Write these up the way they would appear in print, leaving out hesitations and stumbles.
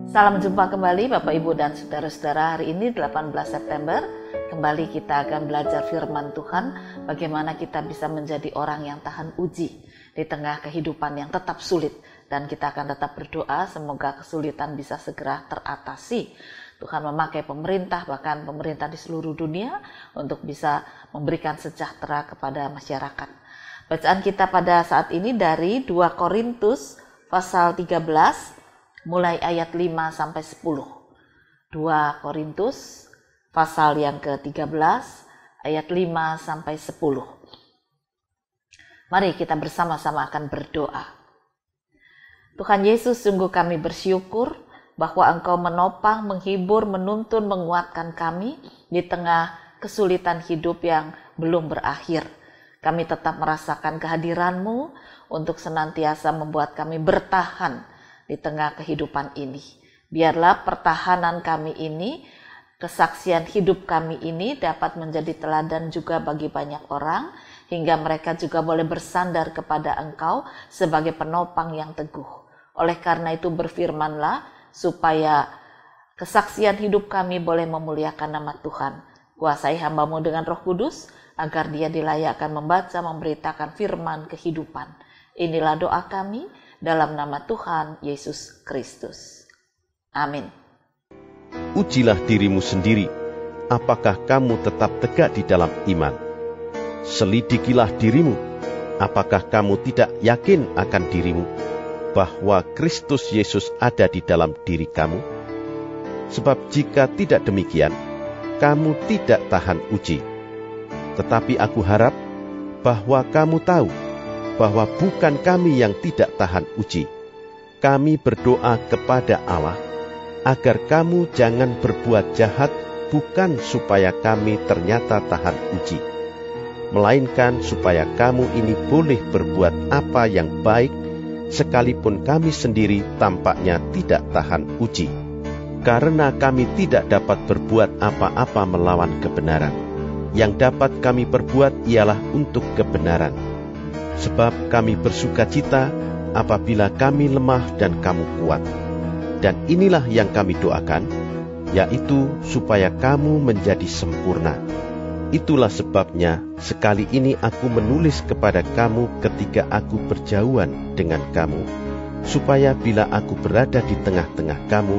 Salam jumpa kembali Bapak Ibu dan Saudara-saudara. Hari ini 18 September kembali kita akan belajar firman Tuhan, bagaimana kita bisa menjadi orang yang tahan uji di tengah kehidupan yang tetap sulit, dan kita akan tetap berdoa semoga kesulitan bisa segera teratasi. Tuhan memakai pemerintah, bahkan pemerintah di seluruh dunia, untuk bisa memberikan sejahtera kepada masyarakat. Bacaan kita pada saat ini dari 2 Korintus pasal 13 mulai ayat 5 sampai 10. 2 Korintus pasal yang ke-13 ayat 5 sampai 10. Mari kita bersama-sama akan berdoa. Tuhan Yesus, sungguh kami bersyukur bahwa Engkau menopang, menghibur, menuntun, menguatkan kami di tengah kesulitan hidup yang belum berakhir. Kami tetap merasakan kehadiran-Mu untuk senantiasa membuat kami bertahan di tengah kehidupan ini. Biarlah pertahanan kami ini, kesaksian hidup kami ini dapat menjadi teladan juga bagi banyak orang, hingga mereka juga boleh bersandar kepada Engkau sebagai penopang yang teguh. Oleh karena itu berfirmanlah, supaya kesaksian hidup kami boleh memuliakan nama Tuhan. Kuasai hamba-Mu dengan Roh Kudus, agar dia dilayakkan membaca, memberitakan firman kehidupan. Inilah doa kami, dalam nama Tuhan Yesus Kristus. Amin. Ujilah dirimu sendiri, apakah kamu tetap tegak di dalam iman. Selidikilah dirimu, apakah kamu tidak yakin akan dirimu, bahwa Kristus Yesus ada di dalam diri kamu. Sebab jika tidak demikian, kamu tidak tahan uji. Tetapi aku harap bahwa kamu tahu bahwa bukan kami yang tidak tahan uji. Kami berdoa kepada Allah, agar kamu jangan berbuat jahat, bukan supaya kami ternyata tahan uji, melainkan supaya kamu ini boleh berbuat apa yang baik, sekalipun kami sendiri tampaknya tidak tahan uji. Karena kami tidak dapat berbuat apa-apa melawan kebenaran. Yang dapat kami perbuat ialah untuk kebenaran. Sebab kami bersukacita apabila kami lemah dan kamu kuat. Dan inilah yang kami doakan, yaitu supaya kamu menjadi sempurna. Itulah sebabnya sekali ini aku menulis kepada kamu ketika aku berjauhan dengan kamu, supaya bila aku berada di tengah-tengah kamu,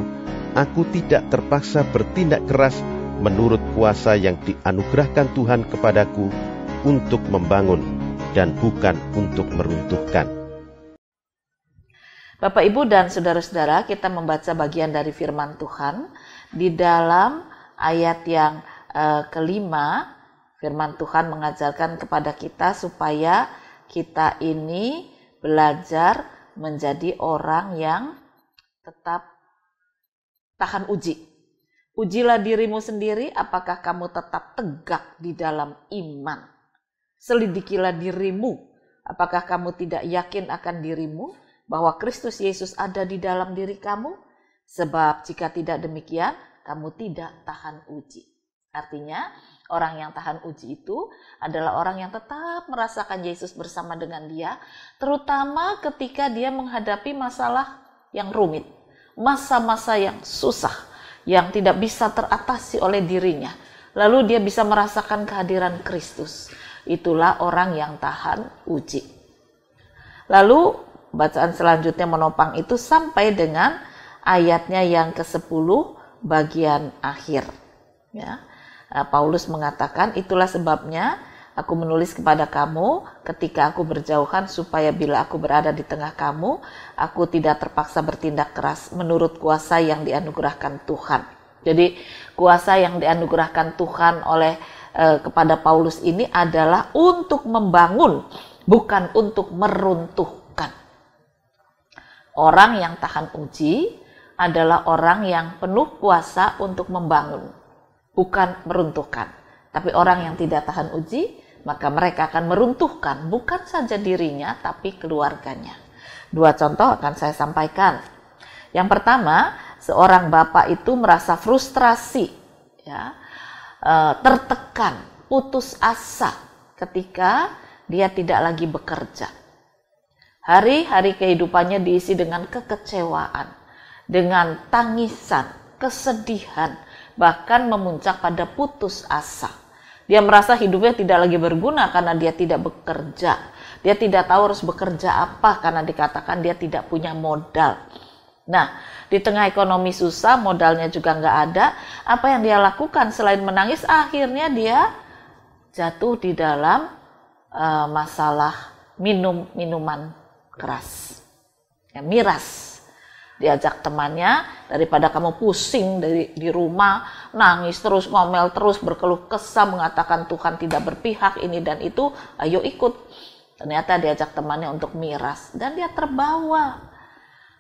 aku tidak terpaksa bertindak keras menurut kuasa yang dianugerahkan Tuhan kepadaku untuk membangun dan bukan untuk meruntuhkan. Bapak, Ibu, dan Saudara-saudara, kita membaca bagian dari firman Tuhan di dalam ayat yang kelima. Firman Tuhan mengajarkan kepada kita supaya kita ini belajar menjadi orang yang tetap tahan uji. Ujilah dirimu sendiri, apakah kamu tetap tegak di dalam iman. Selidikilah dirimu, apakah kamu tidak yakin akan dirimu, bahwa Kristus Yesus ada di dalam diri kamu? Sebab jika tidak demikian, kamu tidak tahan uji. Artinya, orang yang tahan uji itu adalah orang yang tetap merasakan Yesus bersama dengan dia, terutama ketika dia menghadapi masalah yang rumit, masa-masa yang susah, yang tidak bisa teratasi oleh dirinya. Lalu dia bisa merasakan kehadiran Kristus. Itulah orang yang tahan uji. Lalu bacaan selanjutnya menopang itu sampai dengan ayatnya yang ke-10 bagian akhir. Ya. Paulus mengatakan, itulah sebabnya aku menulis kepada kamu ketika aku berjauhan, supaya bila aku berada di tengah kamu, aku tidak terpaksa bertindak keras menurut kuasa yang dianugerahkan Tuhan. Jadi kuasa yang dianugerahkan Tuhan kepada Paulus ini adalah untuk membangun, bukan untuk meruntuhkan. Orang yang tahan uji adalah orang yang penuh kuasa untuk membangun, bukan meruntuhkan. Tapi orang yang tidak tahan uji, maka mereka akan meruntuhkan bukan saja dirinya, tapi keluarganya. 2 contoh akan saya sampaikan. Yang pertama, seorang bapak itu merasa frustrasi, ya, tertekan, putus asa ketika dia tidak lagi bekerja. Hari-hari kehidupannya diisi dengan kekecewaan. dengan tangisan, kesedihan, bahkan memuncak pada putus asa. Dia merasa hidupnya tidak lagi berguna karena dia tidak bekerja. Dia tidak tahu harus bekerja apa karena dikatakan dia tidak punya modal. Nah, di tengah ekonomi susah, modalnya juga nggak ada. Apa yang dia lakukan selain menangis, akhirnya dia jatuh di dalam masalah minuman keras, ya, miras. Diajak temannya, daripada kamu pusing di rumah, nangis terus, ngomel terus, berkeluh kesah, mengatakan Tuhan tidak berpihak ini dan itu, ayo ikut. Ternyata diajak temannya untuk miras dan dia terbawa.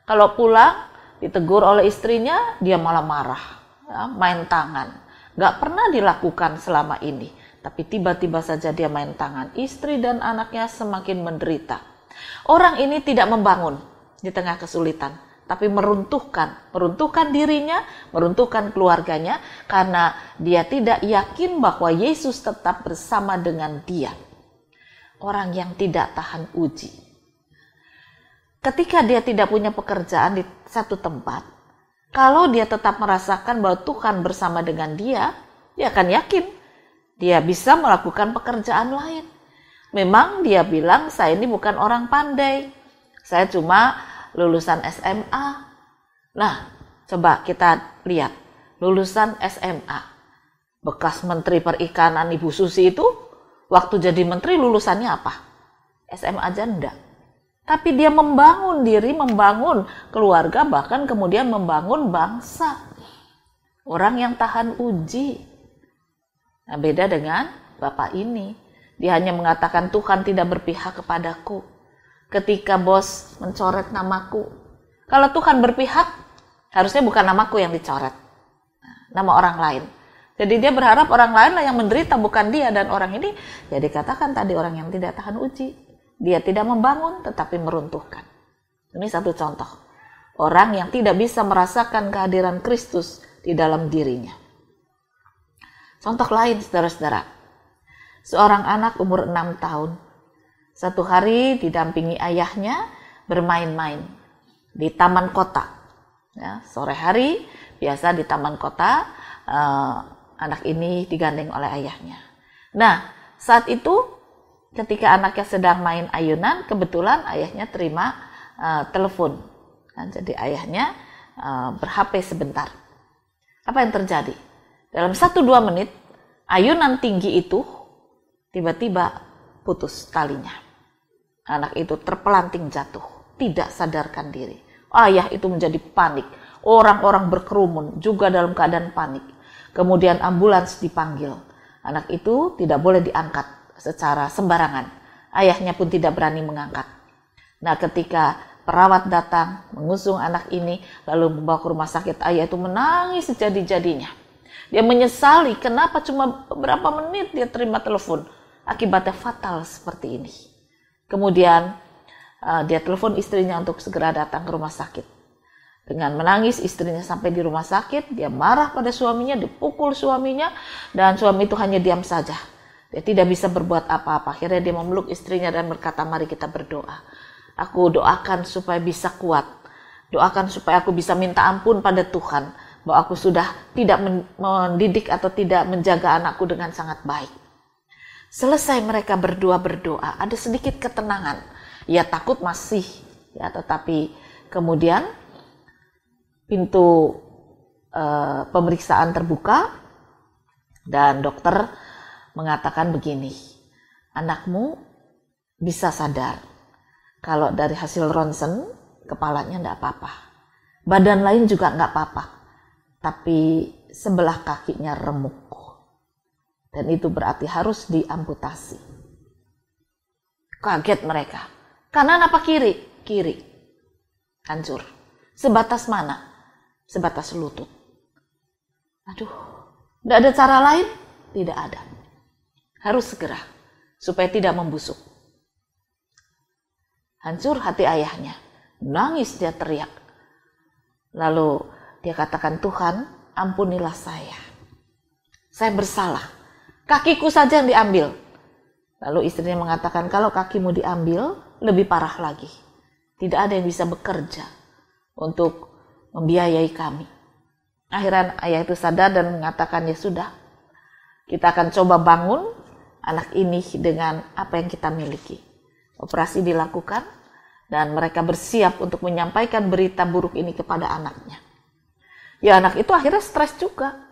Kalau pulang ditegur oleh istrinya, dia malah marah, ya, main tangan. Gak pernah dilakukan selama ini, tapi tiba-tiba saja dia main tangan. Istri dan anaknya semakin menderita. Orang ini tidak membangun di tengah kesulitan, tapi meruntuhkan dirinya, meruntuhkan keluarganya, karena dia tidak yakin bahwa Yesus tetap bersama dengan dia. Orang yang tidak tahan uji. Ketika dia tidak punya pekerjaan di satu tempat, kalau dia tetap merasakan bahwa Tuhan bersama dengan dia akan yakin dia bisa melakukan pekerjaan lain. Memang dia bilang, saya ini bukan orang pandai, saya cuma lulusan SMA. Nah, coba kita lihat, lulusan SMA. Bekas Menteri Perikanan Ibu Susi itu, waktu jadi menteri lulusannya apa? SMA aja enggak. Tapi dia membangun diri, membangun keluarga, bahkan kemudian membangun bangsa. Orang yang tahan uji. Nah, beda dengan Bapak ini. Dia hanya mengatakan Tuhan tidak berpihak kepadaku. Ketika bos mencoret namaku. Kalau Tuhan berpihak, harusnya bukan namaku yang dicoret. Nama orang lain. Jadi dia berharap orang lain lah yang menderita, bukan dia. Dan orang ini, ya dikatakan tadi orang yang tidak tahan uji. Dia tidak membangun, tetapi meruntuhkan. Ini satu contoh. Orang yang tidak bisa merasakan kehadiran Kristus di dalam dirinya. Contoh lain, saudara-saudara. Seorang anak umur 6 tahun. Satu hari didampingi ayahnya bermain-main di taman kota. Ya, sore hari, biasa di taman kota, anak ini digandeng oleh ayahnya. Nah, saat itu ketika anaknya sedang main ayunan, kebetulan ayahnya terima telepon. Nah, jadi ayahnya ber-HP sebentar. Apa yang terjadi? Dalam 1-2 menit, ayunan tinggi itu tiba-tiba putus talinya. Anak itu terpelanting jatuh, tidak sadarkan diri. Ayah itu menjadi panik. Orang-orang berkerumun juga dalam keadaan panik. Kemudian ambulans dipanggil. Anak itu tidak boleh diangkat secara sembarangan. Ayahnya pun tidak berani mengangkat. Nah, ketika perawat datang mengusung anak ini lalu membawa ke rumah sakit, ayah itu menangis sejadi-jadinya. Dia menyesali kenapa cuma beberapa menit dia terima telepon. Akibatnya fatal seperti ini. Kemudian dia telepon istrinya untuk segera datang ke rumah sakit. Dengan menangis istrinya sampai di rumah sakit, dia marah pada suaminya, dipukul suaminya, dan suami itu hanya diam saja. Dia tidak bisa berbuat apa-apa. Akhirnya dia memeluk istrinya dan berkata, mari kita berdoa. Aku doakan supaya bisa kuat. Doakan supaya aku bisa minta ampun pada Tuhan. Bahwa aku sudah tidak mendidik atau tidak menjaga anakku dengan sangat baik. Selesai mereka berdoa, ada sedikit ketenangan. Ya takut masih, ya, tetapi kemudian pintu pemeriksaan terbuka dan dokter mengatakan begini, anakmu bisa sadar. Kalau dari hasil ronsen, kepalanya enggak apa-apa. Badan lain juga enggak apa-apa. Tapi sebelah kakinya remuk. Dan itu berarti harus diamputasi. Kaget mereka. Kanan apa kiri? Kiri. Hancur. Sebatas mana? Sebatas lutut. Aduh, tidak ada cara lain? Tidak ada. Harus segera, supaya tidak membusuk. Hancur hati ayahnya. Nangis dia teriak. Lalu dia katakan, Tuhan, ampunilah saya. Saya bersalah. Kakiku saja yang diambil. Lalu istrinya mengatakan, kalau kakimu diambil, lebih parah lagi. Tidak ada yang bisa bekerja untuk membiayai kami. Akhirnya ayah itu sadar dan mengatakan, ya sudah, kita akan coba bangun anak ini dengan apa yang kita miliki. Operasi dilakukan dan mereka bersiap untuk menyampaikan berita buruk ini kepada anaknya. Ya, anak itu akhirnya stres juga.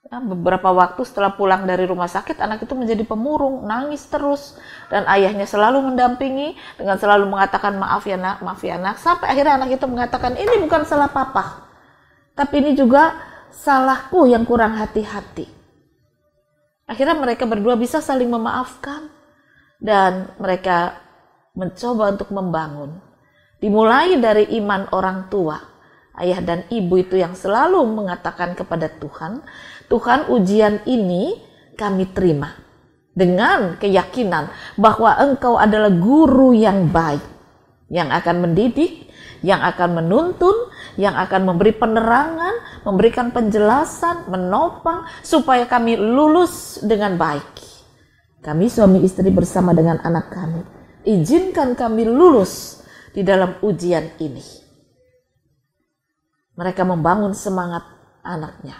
Ya, beberapa waktu setelah pulang dari rumah sakit, anak itu menjadi pemurung, nangis terus. Dan ayahnya selalu mendampingi dengan selalu mengatakan, maaf ya nak, maaf ya nak. Sampai akhirnya anak itu mengatakan, ini bukan salah papa, tapi ini juga salahku yang kurang hati-hati. Akhirnya mereka berdua bisa saling memaafkan. Dan mereka mencoba untuk membangun. Dimulai dari iman orang tua. Ayah dan ibu itu yang selalu mengatakan kepada Tuhan, Tuhan, ujian ini kami terima dengan keyakinan bahwa Engkau adalah guru yang baik, yang akan mendidik, yang akan menuntun, yang akan memberi penerangan, memberikan penjelasan, menopang supaya kami lulus dengan baik. Kami suami istri bersama dengan anak kami, izinkan kami lulus di dalam ujian ini. Mereka membangun semangat anaknya,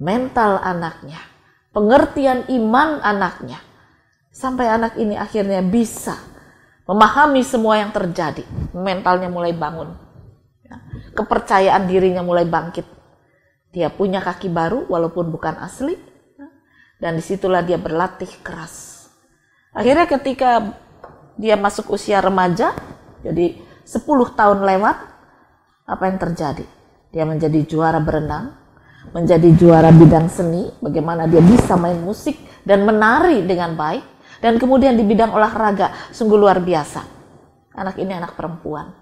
mental anaknya, pengertian iman anaknya. Sampai anak ini akhirnya bisa memahami semua yang terjadi. Mentalnya mulai bangun. Kepercayaan dirinya mulai bangkit. Dia punya kaki baru walaupun bukan asli. Dan disitulah dia berlatih keras. Akhirnya ketika dia masuk usia remaja, jadi 10 tahun lewat, apa yang terjadi? Dia menjadi juara berenang, menjadi juara bidang seni, bagaimana dia bisa main musik dan menari dengan baik, dan kemudian di bidang olahraga, sungguh luar biasa. Anak ini anak perempuan.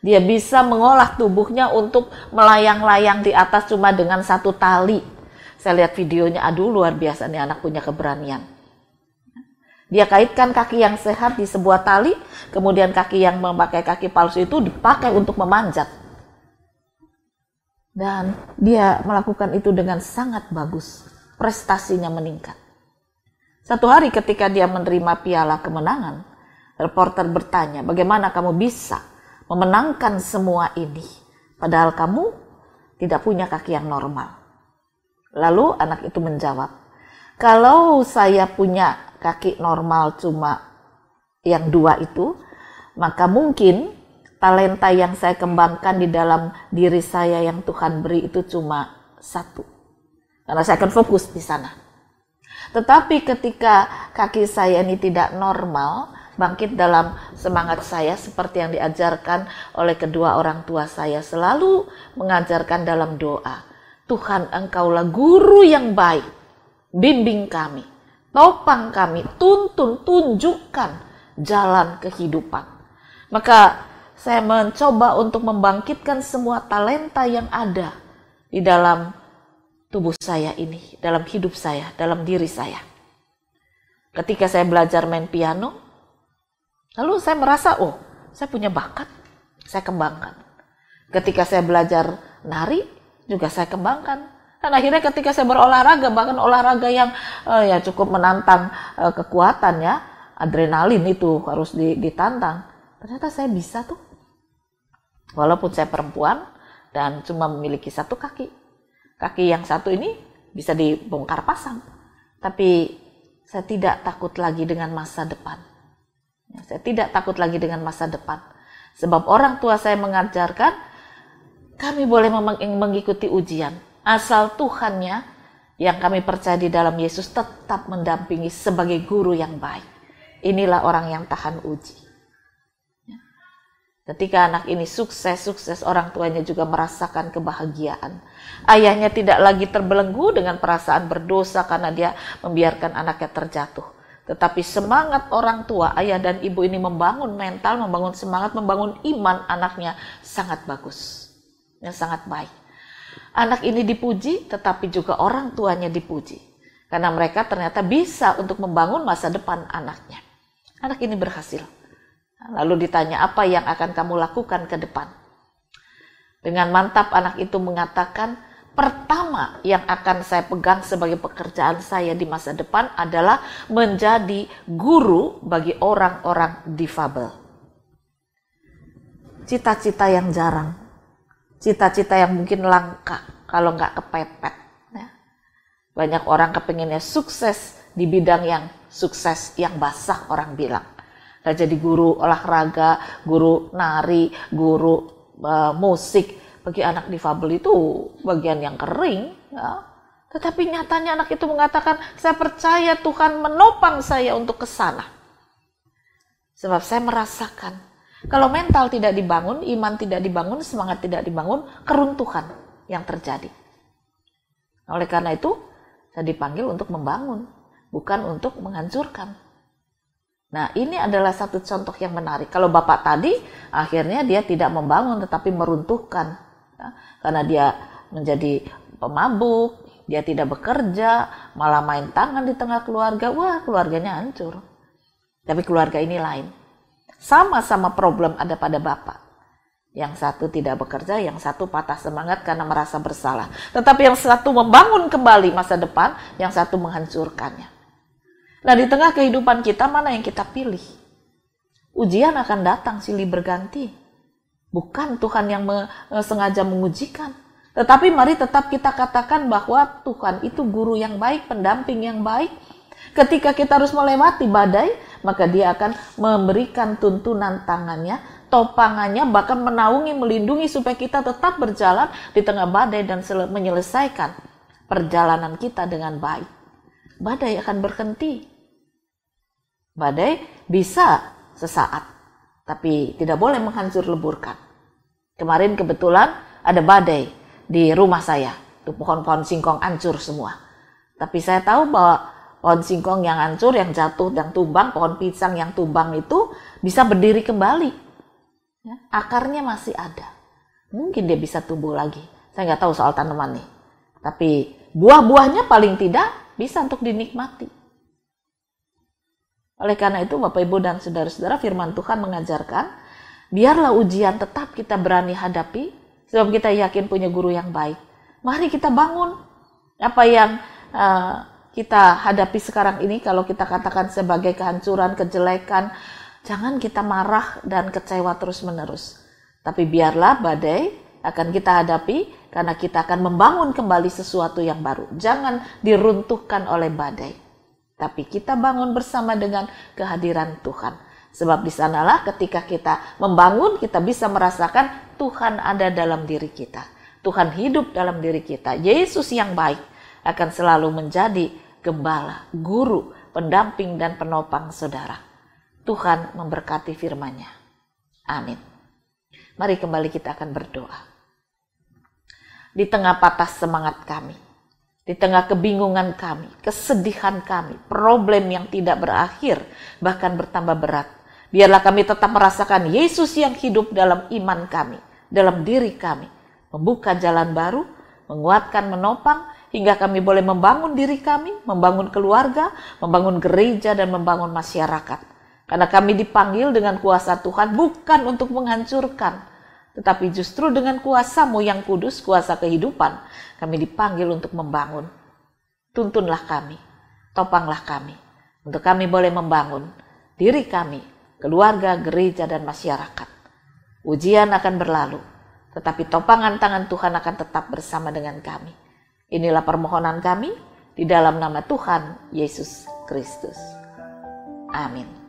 Dia bisa mengolah tubuhnya untuk melayang-layang di atas cuma dengan satu tali. Saya lihat videonya, aduh luar biasa nih anak punya keberanian. Dia kaitkan kaki yang sehat di sebuah tali, kemudian kaki yang memakai kaki palsu itu dipakai untuk memanjat. Dan dia melakukan itu dengan sangat bagus. Prestasinya meningkat. Satu hari ketika dia menerima piala kemenangan, reporter bertanya, bagaimana kamu bisa memenangkan semua ini? Padahal kamu tidak punya kaki yang normal. Lalu anak itu menjawab, kalau saya punya kaki normal cuma yang 2 itu, maka mungkin talenta yang saya kembangkan di dalam diri saya yang Tuhan beri itu cuma 1. Karena saya akan fokus di sana. Tetapi ketika kaki saya ini tidak normal, bangkit dalam semangat saya seperti yang diajarkan oleh kedua orang tua saya. Selalu mengajarkan dalam doa. Tuhan, Engkaulah guru yang baik. Bimbing kami. Topang kami. Tuntun, tunjukkan jalan kehidupan. Maka saya mencoba untuk membangkitkan semua talenta yang ada di dalam tubuh saya ini, dalam hidup saya, dalam diri saya. Ketika saya belajar main piano, lalu saya merasa, oh, saya punya bakat, saya kembangkan. Ketika saya belajar nari, juga saya kembangkan. Dan akhirnya ketika saya berolahraga, bahkan olahraga yang ya cukup menantang kekuatan ya, adrenalin itu harus ditantang. Ternyata saya bisa tuh. Walaupun saya perempuan dan cuma memiliki 1 kaki. Kaki yang 1 ini bisa dibongkar pasang. Tapi saya tidak takut lagi dengan masa depan. Saya tidak takut lagi dengan masa depan. Sebab orang tua saya mengajarkan, kami boleh mengikuti ujian. Asal Tuhannya yang kami percaya di dalam Yesus tetap mendampingi sebagai guru yang baik. Inilah orang yang tahan uji. Ketika anak ini sukses, orang tuanya juga merasakan kebahagiaan. Ayahnya tidak lagi terbelenggu dengan perasaan berdosa karena dia membiarkan anaknya terjatuh. Tetapi semangat orang tua, ayah dan ibu ini membangun mental, membangun semangat, membangun iman anaknya sangat bagus. Yang sangat baik. Anak ini dipuji, tetapi juga orang tuanya dipuji. Karena mereka ternyata bisa untuk membangun masa depan anaknya. Anak ini berhasil. Lalu ditanya, apa yang akan kamu lakukan ke depan? Dengan mantap anak itu mengatakan, pertama yang akan saya pegang sebagai pekerjaan saya di masa depan adalah menjadi guru bagi orang-orang difabel. Cita-cita yang jarang cita-cita yang mungkin langka kalau nggak kepepet. Ya. Banyak orang kepinginnya sukses di bidang yang sukses, yang basah orang bilang. Nggak jadi guru olahraga, guru nari, guru musik. Bagi anak difabel itu bagian yang kering. Ya. Tetapi nyatanya anak itu mengatakan, saya percaya Tuhan menopang saya untuk ke sana. Sebab saya merasakan, kalau mental tidak dibangun, iman tidak dibangun, semangat tidak dibangun, keruntuhan yang terjadi. Oleh karena itu, saya dipanggil untuk membangun, bukan untuk menghancurkan. Nah, ini adalah satu contoh yang menarik. Kalau Bapak tadi, akhirnya dia tidak membangun, tetapi meruntuhkan. Ya, karena dia menjadi pemabuk, dia tidak bekerja, malah main tangan di tengah keluarga, wah keluarganya hancur. Tapi keluarga ini lain. Sama-sama problem ada pada Bapak. Yang satu tidak bekerja, yang satu patah semangat karena merasa bersalah. Tetapi yang satu membangun kembali masa depan, yang satu menghancurkannya. Nah, di tengah kehidupan kita, mana yang kita pilih? Ujian akan datang silih berganti. Bukan Tuhan yang sengaja mengujikan. Tetapi mari tetap kita katakan bahwa Tuhan itu guru yang baik, pendamping yang baik. Ketika kita harus melewati badai, maka dia akan memberikan tuntunan tangannya, topangannya, bahkan menaungi, melindungi supaya kita tetap berjalan di tengah badai dan menyelesaikan perjalanan kita dengan baik. Badai akan berhenti. Badai bisa sesaat, tapi tidak boleh menghancur leburkan. Kemarin kebetulan ada badai di rumah saya. Itu pohon-pohon singkong hancur semua. Tapi saya tahu bahwa pohon singkong yang hancur, yang jatuh, yang tumbang, pohon pisang yang tumbang itu bisa berdiri kembali. Ya, akarnya masih ada. Mungkin dia bisa tumbuh lagi. Saya nggak tahu soal tanaman nih. Tapi buah-buahnya paling tidak bisa untuk dinikmati. Oleh karena itu Bapak Ibu dan Saudara-saudara, firman Tuhan mengajarkan, biarlah ujian tetap kita berani hadapi, sebab kita yakin punya guru yang baik. Mari kita bangun apa yang kita hadapi sekarang ini. Kalau kita katakan sebagai kehancuran, kejelekan, jangan kita marah dan kecewa terus-menerus. Tapi biarlah badai akan kita hadapi, karena kita akan membangun kembali sesuatu yang baru. Jangan diruntuhkan oleh badai. Tapi kita bangun bersama dengan kehadiran Tuhan. Sebab di sanalah ketika kita membangun, kita bisa merasakan Tuhan ada dalam diri kita. Tuhan hidup dalam diri kita. Yesus yang baik akan selalu menjadi gembala, guru, pendamping dan penopang saudara. Tuhan memberkati firman-Nya. Amin. Mari kembali kita akan berdoa. Di tengah patah semangat kami, di tengah kebingungan kami, kesedihan kami, problem yang tidak berakhir, bahkan bertambah berat, biarlah kami tetap merasakan Yesus yang hidup dalam iman kami, dalam diri kami, membuka jalan baru, menguatkan, menopang, hingga kami boleh membangun diri kami, membangun keluarga, membangun gereja, dan membangun masyarakat. Karena kami dipanggil dengan kuasa Tuhan bukan untuk menghancurkan, tetapi justru dengan kuasa-Mu yang kudus, kuasa kehidupan, kami dipanggil untuk membangun. Tuntunlah kami, topanglah kami, untuk kami boleh membangun diri kami, keluarga, gereja, dan masyarakat. Ujian akan berlalu, tetapi topangan tangan Tuhan akan tetap bersama dengan kami. Inilah permohonan kami di dalam nama Tuhan Yesus Kristus. Amin.